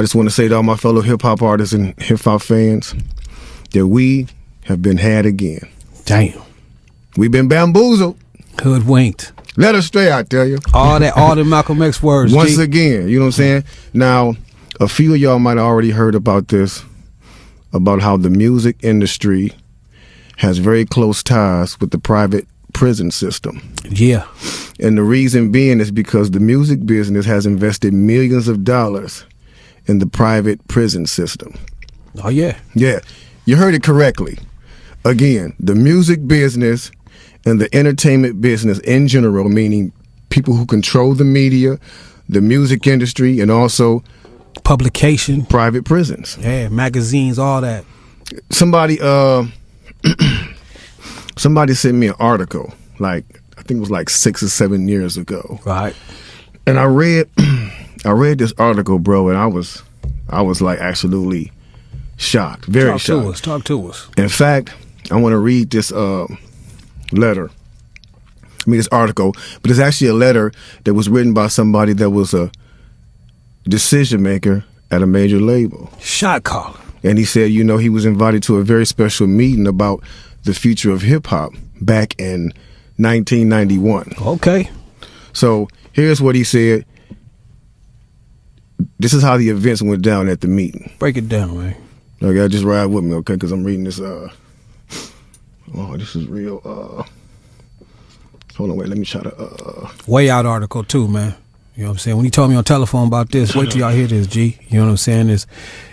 I just want to say to all my fellow hip-hop artists and hip-hop fans that we have been had again. Damn. We've been bamboozled. Hoodwinked. Led astray, I tell you. All the Malcolm X words. Once again, you know what I'm saying? Now, a few of y'all might have already heard about this, about how the music industry has very close ties with the private prison system. Yeah. And the reason being is because the music business has invested millions of dollars in the private prison system. Oh, yeah. Yeah, you heard it correctly. Again, the music business and the entertainment business in general, meaning people who control the media, the music industry, and also publication, private prisons. Yeah, magazines, all that. Somebody somebody sent me an article, like I think it was like 6 or 7 years ago. Right. And I read this article, bro, and I was like absolutely shocked, very shocked. Talk to us. In fact, I want to read this letter. I mean, this article, but it's actually a letter that was written by somebody that was a decision maker at a major label. Shot caller. And he said, you know, he was invited to a very special meeting about the future of hip hop back in 1991. Okay. So here's what he said. This is how the events went down at the meeting. Break it down, man. Okay, just ride with me, okay? Because I'm reading this. Oh, this is real. Hold on, wait. Let me try to. Way out article too, man. You know what I'm saying? When he told me on telephone about this, wait till y'all hear this, G. You know what I'm saying?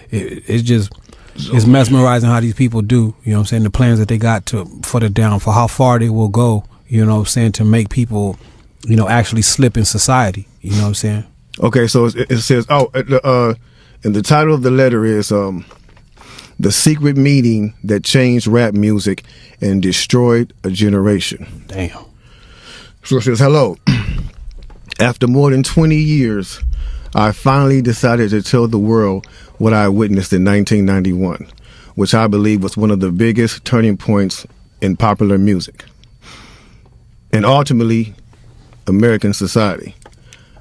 It's just it's mesmerizing how these people do. You know what I'm saying? The plans that they got for the down, for how far they will go. You know what I'm saying? To make people, you know, actually slip in society. You know what I'm saying? Okay, so it says, and the title of the letter is The Secret Meeting That Changed Rap Music and Destroyed a Generation. Damn. So it says, hello. After more than 20 years, I finally decided to tell the world what I witnessed in 1991, which I believe was one of the biggest turning points in popular music and ultimately American society.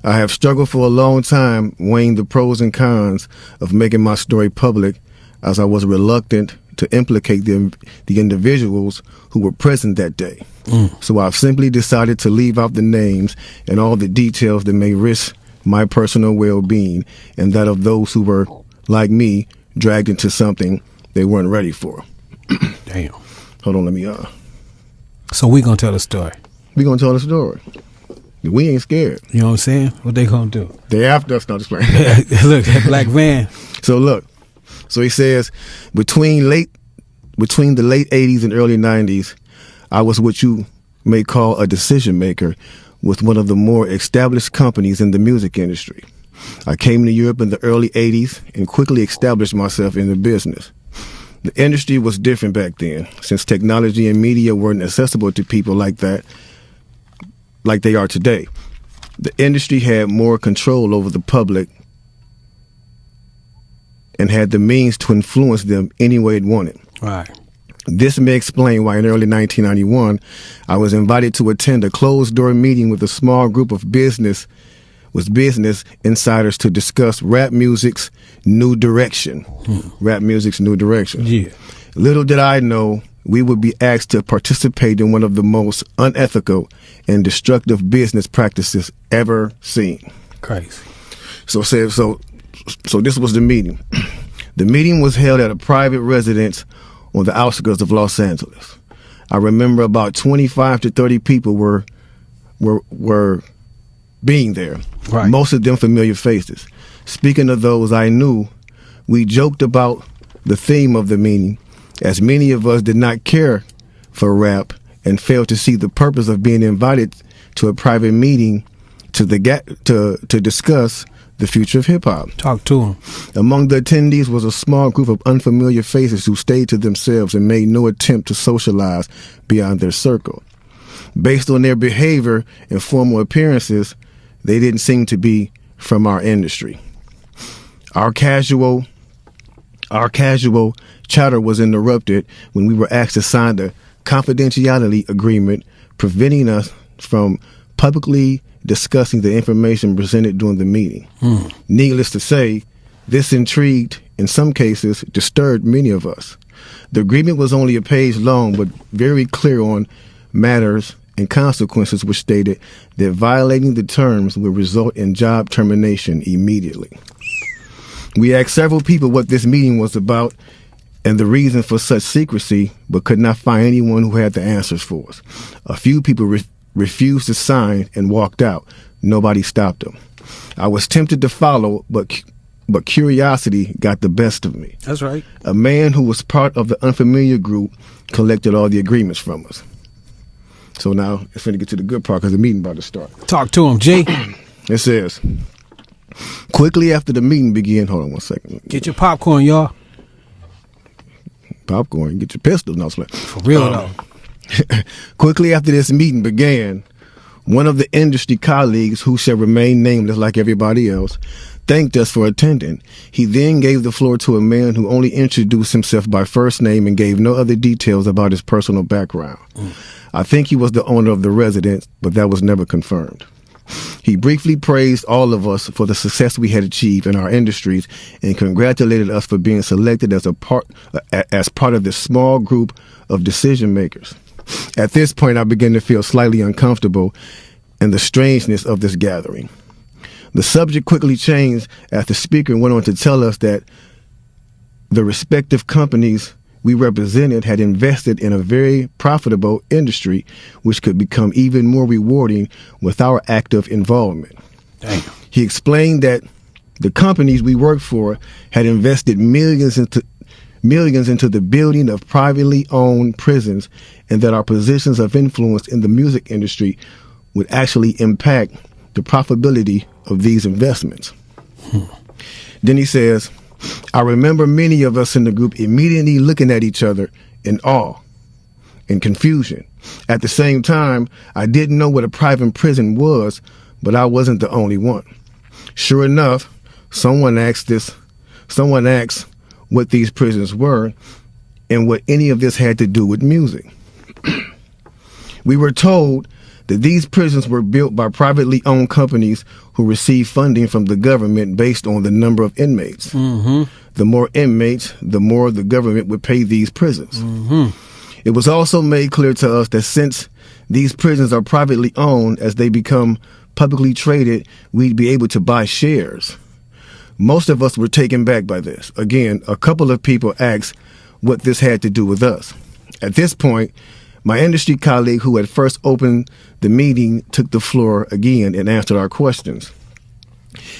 I have struggled for a long time weighing the pros and cons of making my story public, as I was reluctant to implicate the individuals who were present that day. So I've simply decided to leave out the names and all the details that may risk my personal well-being and that of those who were, like me, dragged into something they weren't ready for. Damn. Hold on, let me So we gonna tell the story. We gonna tell the story. We ain't scared. You know what I'm saying? What they gonna do? They after us, not just playing. Look, that black van. So look. So he says, between the late 80s and early 90s, I was what you may call a decision maker with one of the more established companies in the music industry. I came to Europe in the early 80s and quickly established myself in the business. The industry was different back then, since technology and media weren't accessible to people like that, like they are today. The industry had more control over the public and had the means to influence them any way it wanted. Right. This may explain why in early 1991, I was invited to attend a closed-door meeting with a small group of business insiders to discuss rap music's new direction. Rap music's new direction. Yeah. Little did I know we would be asked to participate in one of the most unethical and destructive business practices ever seen. Crazy. So this was the meeting. The meeting was held at a private residence on the outskirts of Los Angeles. I remember about 25 to 30 people were being there. Right. Most of them familiar faces. Speaking of those I knew, we joked about the theme of the meeting, as many of us did not care for rap and failed to see the purpose of being invited to a private meeting to discuss the future of hip-hop. Talk to him. Among the attendees was a small group of unfamiliar faces who stayed to themselves and made no attempt to socialize beyond their circle. Based on their behavior and formal appearances, they didn't seem to be from our industry. Our casual chatter was interrupted when we were asked to sign the confidentiality agreement, preventing us from publicly discussing the information presented during the meeting. Needless to say, This intrigued, in some cases, disturbed many of us. The agreement was only a page long, but very clear on matters and consequences, which stated that violating the terms would result in job termination immediately. We asked several people what this meeting was about and the reason for such secrecy, but could not find anyone who had the answers for us. A few people refused to sign and walked out. Nobody stopped them. I was tempted to follow, but curiosity got the best of me. That's right. A man who was part of the Unfamiliar group collected all the agreements from us. So now it's going to get to the good part because the meeting about to start. Talk to him, G. It says, quickly after the meeting began, hold on one second. Get your popcorn, y'all. Popcorn, get your pistols. No, for real though. Quickly after this meeting began, one of the industry colleagues, who shall remain nameless like everybody else, thanked us for attending. He then gave the floor to a man who only introduced himself by first name and gave no other details about his personal background. I think he was the owner of the residence, but that was never confirmed. He briefly praised all of us for the success we had achieved in our industries and congratulated us for being selected as part of this small group of decision makers. At this point, I began to feel slightly uncomfortable and the strangeness of this gathering. The subject quickly changed as the speaker went on to tell us that the respective companies we represented had invested in a very profitable industry, which could become even more rewarding with our active involvement. Damn. He explained that the companies we worked for had invested millions into the building of privately owned prisons, and that our positions of influence in the music industry would actually impact the profitability of these investments. Then he says, I remember many of us in the group immediately looking at each other in awe and confusion. At the same time, I didn't know what a private prison was, but I wasn't the only one. Sure enough, someone asked what these prisons were and what any of this had to do with music. We were told that these prisons were built by privately owned companies who received funding from the government based on the number of inmates. Mm-hmm. The more inmates, the more the government would pay these prisons. Mm-hmm. It was also made clear to us that since these prisons are privately owned, as they become publicly traded, we'd be able to buy shares. Most of us were taken back by this. Again, a couple of people asked what this had to do with us. At this point, my industry colleague who had first opened the meeting took the floor again and answered our questions.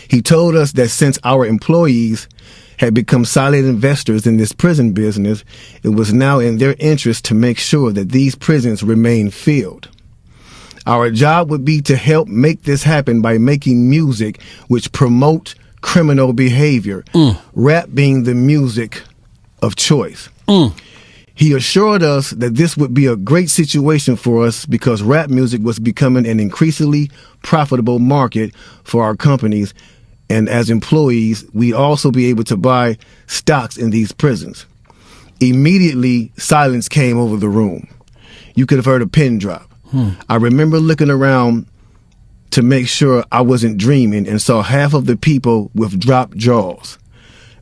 He told us that since our employees had become silent investors in this prison business, it was now in their interest to make sure that these prisons remain filled. Our job would be to help make this happen by making music which promote criminal behavior, rap being the music of choice. He assured us that this would be a great situation for us because rap music was becoming an increasingly profitable market for our companies, and as employees, we'd also be able to buy stocks in these prisons. Immediately, silence came over the room. You could have heard a pin drop. I remember looking around to make sure I wasn't dreaming and saw half of the people with dropped jaws.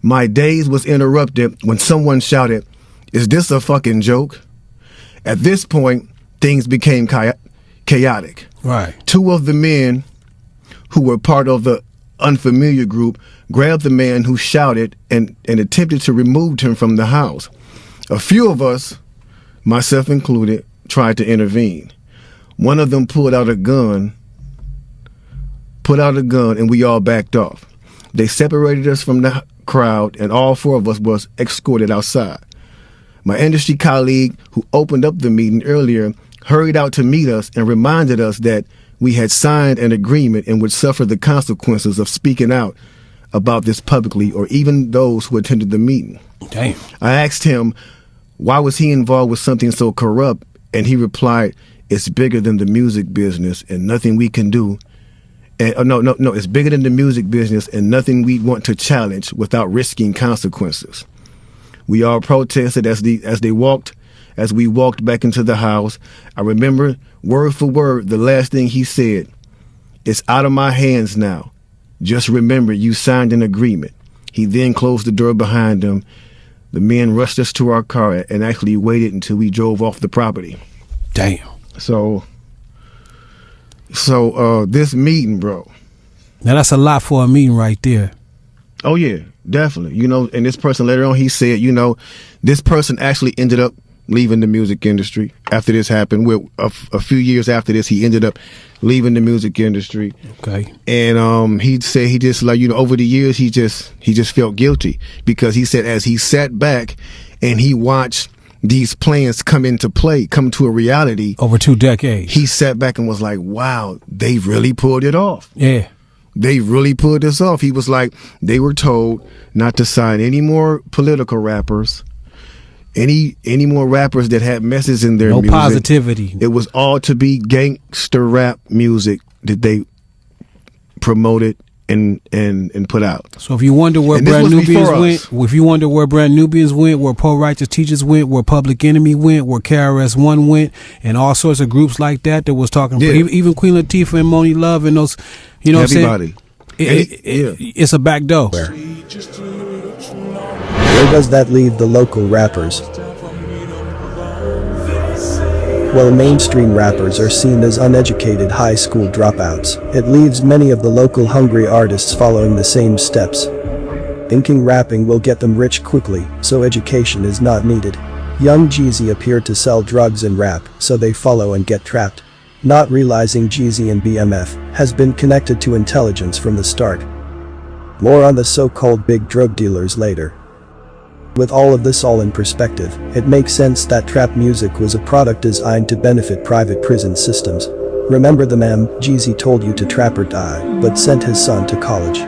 My daze was interrupted when someone shouted, "Is this a fucking joke?" At this point, things became chaotic. Right. Two of the men who were part of the Unfamiliar group grabbed the man who shouted and attempted to remove him from the house. A few of us, myself included, tried to intervene. One of them pulled out a gun, and we all backed off. They separated us from the crowd, and all four of us was escorted outside. My industry colleague, who opened up the meeting earlier, hurried out to meet us and reminded us that we had signed an agreement and would suffer the consequences of speaking out about this publicly, or even those who attended the meeting. Damn. I asked him, why was he involved with something so corrupt? And he replied, it's bigger than the music business and nothing we can do. And no, it's bigger than the music business and nothing we want to challenge without risking consequences. We all protested as we walked back into the house. I remember word for word the last thing he said. It's out of my hands now. Just remember you signed an agreement. He then closed the door behind him. The men rushed us to our car and actually waited until we drove off the property. Damn. So this meeting, bro. Now that's a lot for a meeting right there. Oh yeah, definitely. You know, and this person later on, he said, you know, this person actually ended up leaving the music industry after this happened. A few years after this, he ended up leaving the music industry. Okay. And he said he just, like, you know, over the years he just felt guilty, because he said as he sat back and he watched these plans come to a reality Over 2 decades. he sat back and was like, wow, they really pulled it off. Yeah. They really pulled this off. He was like, they were told not to sign any more political rappers, any more rappers that had messages in their No music. positivity. It was all to be gangster rap music that they promoted and put out. So if you wonder where And this Brand was Nubians before went, us. if you wonder where Brand Nubians went, where Poor Righteous Teachers went, where Public Enemy went, where KRS-One went, and all sorts of groups like that was talking, Yeah. even Queen Latifah and Moni Love and those, you know Everybody. what I'm saying? It's a back door. Where does that leave the local rappers? While mainstream rappers are seen as uneducated high school dropouts, it leaves many of the local hungry artists following the same steps. Thinking rapping will get them rich quickly, so education is not needed. Young Jeezy appeared to sell drugs and rap, so they follow and get trapped. Not realizing Jeezy and BMF has been connected to intelligence from the start. More on the so-called big drug dealers later. With all of this all in perspective, it makes sense that trap music was a product designed to benefit private prison systems. Remember the meme, Jeezy told you to trap or die, but sent his son to college.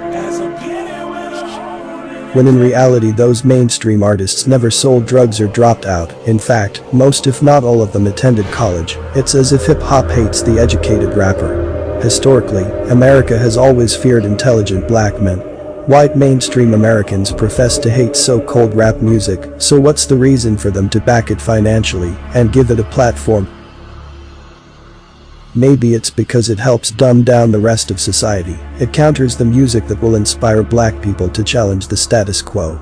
When in reality those mainstream artists never sold drugs or dropped out. In fact, most if not all of them attended college. It's as if hip-hop hates the educated rapper. Historically, America has always feared intelligent black men. White mainstream Americans profess to hate so-called rap music, so what's the reason for them to back it financially and give it a platform? Maybe it's because it helps dumb down the rest of society. It counters the music that will inspire black people to challenge the status quo.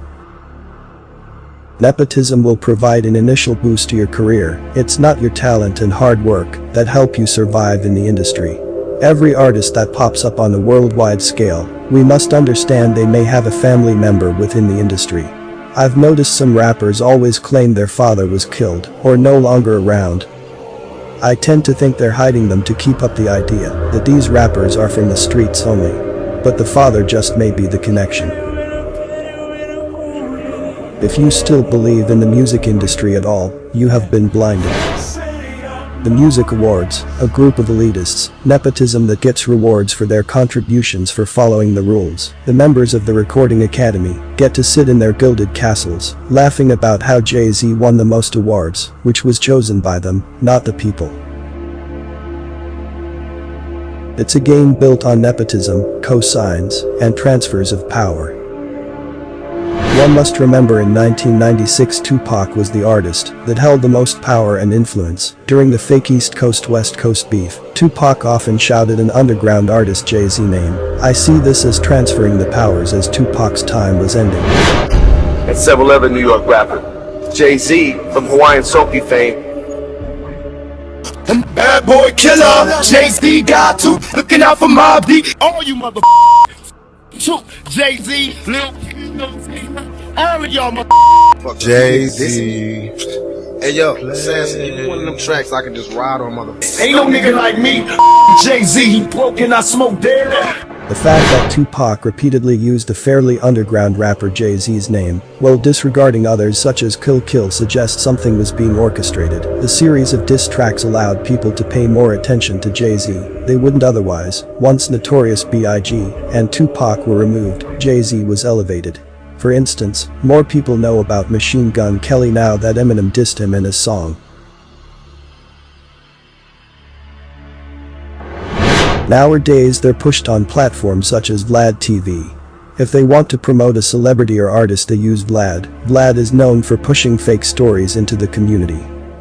Nepotism will provide an initial boost to your career. It's not your talent and hard work that help you survive in the industry. Every artist that pops up on a worldwide scale, we must understand they may have a family member within the industry. I've noticed some rappers always claim their father was killed or no longer around. I tend to think they're hiding them to keep up the idea that these rappers are from the streets only. But the father just may be the connection. If you still believe in the music industry at all, you have been blinded. The Music Awards, a group of elitists, nepotism that gets rewards for their contributions for following the rules. The members of the Recording Academy get to sit in their gilded castles, laughing about how Jay-Z won the most awards, which was chosen by them, not the people. It's a game built on nepotism, cosigns, and transfers of power. One must remember in 1996 Tupac was the artist that held the most power and influence. During the fake East Coast-West Coast beef, Tupac often shouted an underground artist Jay-Z name. I see this as transferring the powers as Tupac's time was ending. And several other New York rappers. Jay-Z from Hawaiian Soapy fame. Bad boy killer, Jay-Z got to looking out for my beat. All you mother Jay-Z, all of y'all mother Jay-Z. Hey yo, Sass, give me one of them tracks I can just ride on, mother. ain't no nigga like me. Jay-Z, he broke and I smoke dead. The fact that Tupac repeatedly used the fairly underground rapper Jay-Z's name, while disregarding others such as Kill Kill, suggests something was being orchestrated. The series of diss tracks allowed people to pay more attention to Jay-Z. They wouldn't otherwise. Once Notorious B.I.G. and Tupac were removed, Jay-Z was elevated. For instance, more people know about Machine Gun Kelly now that Eminem dissed him in his song. Nowadays they're pushed on platforms such as Vlad TV. If they want to promote a celebrity or artist they use Vlad. Vlad is known for pushing fake stories into the community.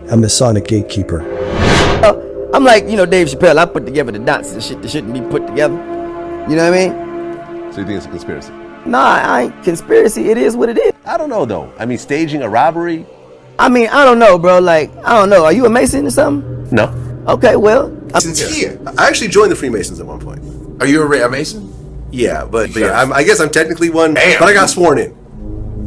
A Masonic gatekeeper. I'm like, Dave Chappelle, I put together the dots and shit that shouldn't be put together. You know what I mean? So you think it's a conspiracy? Nah, I ain't conspiracy. It is what it is. I don't know though. I mean, staging a robbery? I mean, I don't know, bro. Like, I don't know. Are you a Mason or something? No. Okay, well. Since here. I actually joined the Freemasons at one point. Are you a Mason? Yeah, but yeah, I guess I'm technically one. Damn. But I got sworn in.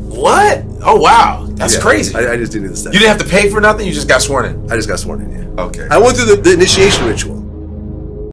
What? Oh, wow. That's crazy. I just didn't do the steps. You didn't have to pay for nothing? You just got sworn in? I just got sworn in, yeah. Okay. I went through the initiation ritual.